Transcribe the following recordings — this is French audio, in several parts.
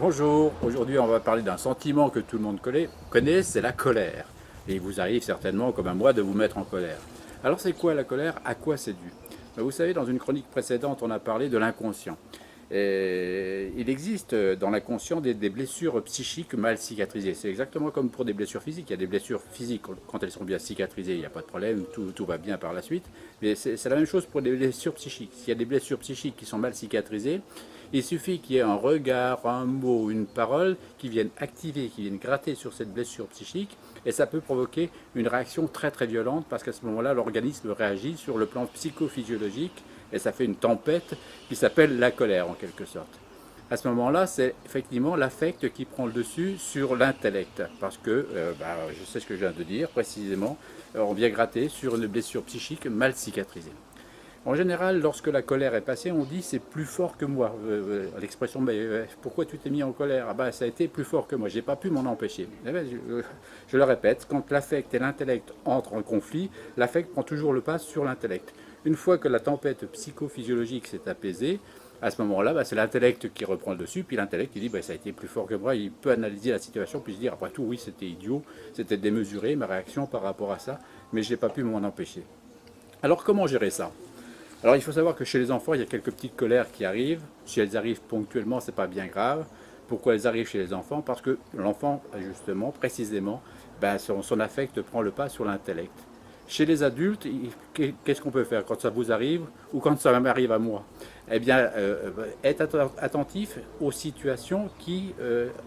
Bonjour, aujourd'hui on va parler d'un sentiment que tout le monde connaît, c'est la colère. Et il vous arrive certainement, comme à moi, de vous mettre en colère. Alors c'est quoi la colère? À quoi c'est dû? Vous savez, dans une chronique précédente, on a parlé de l'inconscient. Et il existe dans l'inconscient des blessures psychiques mal cicatrisées. C'est exactement comme pour des blessures physiques. Il y a des blessures physiques, quand elles sont bien cicatrisées, il n'y a pas de problème, tout va bien par la suite. Mais c'est la même chose pour des blessures psychiques. S'il y a des blessures psychiques qui sont mal cicatrisées, il suffit qu'il y ait un regard, un mot, une parole qui viennent activer, qui viennent gratter sur cette blessure psychique, et ça peut provoquer une réaction très très violente parce qu'à ce moment-là, l'organisme réagit sur le plan psychophysiologique et ça fait une tempête qui s'appelle la colère en quelque sorte. À ce moment-là, c'est effectivement l'affect qui prend le dessus sur l'intellect parce que, je sais ce que je viens de dire précisément, on vient gratter sur une blessure psychique mal cicatrisée. En général, lorsque la colère est passée, on dit c'est plus fort que moi. L'expression pourquoi tu t'es mis en colère? Ah bah ça a été plus fort que moi, j'ai pas pu m'en empêcher. Eh ben, je le répète, quand l'affect et l'intellect entrent en conflit, l'affect prend toujours le pas sur l'intellect. Une fois que la tempête psychophysiologique s'est apaisée, à ce moment-là, c'est l'intellect qui reprend le dessus, puis l'intellect qui dit ça a été plus fort que moi, il peut analyser la situation, puis se dire après tout oui c'était idiot, c'était démesuré ma réaction par rapport à ça, mais j'ai pas pu m'en empêcher. Alors comment gérer ça? Alors il faut savoir que chez les enfants, il y a quelques petites colères qui arrivent. Si elles arrivent ponctuellement, c'est pas bien grave. Pourquoi elles arrivent chez les enfants? Parce que l'enfant, justement, précisément, son affect prend le pas sur l'intellect. Chez les adultes, qu'est-ce qu'on peut faire quand ça vous arrive ou quand ça m'arrive à moi? Eh bien, être attentif aux situations qui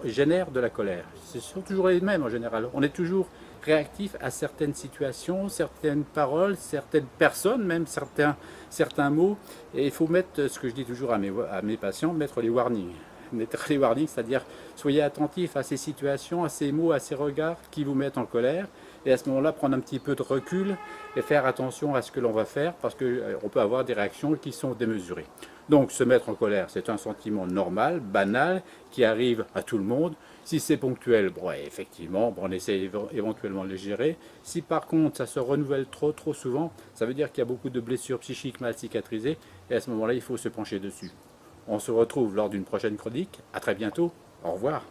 génèrent de la colère. Ce sont toujours les mêmes en général. On est toujours réactif à certaines situations, certaines paroles, certaines personnes, même certains mots. Et il faut mettre, ce que je dis toujours à mes patients, mettre les warnings. Mettre les warnings, c'est-à-dire soyez attentifs à ces situations, à ces mots, à ces regards qui vous mettent en colère. Et à ce moment-là, prendre un petit peu de recul et faire attention à ce que l'on va faire parce qu'on peut avoir des réactions qui sont démesurées. Donc se mettre en colère, c'est un sentiment normal, banal, qui arrive à tout le monde. Si c'est ponctuel, effectivement, on essaie éventuellement de le gérer. Si par contre ça se renouvelle trop souvent, ça veut dire qu'il y a beaucoup de blessures psychiques mal cicatrisées et à ce moment-là, il faut se pencher dessus. On se retrouve lors d'une prochaine chronique. À très bientôt. Au revoir.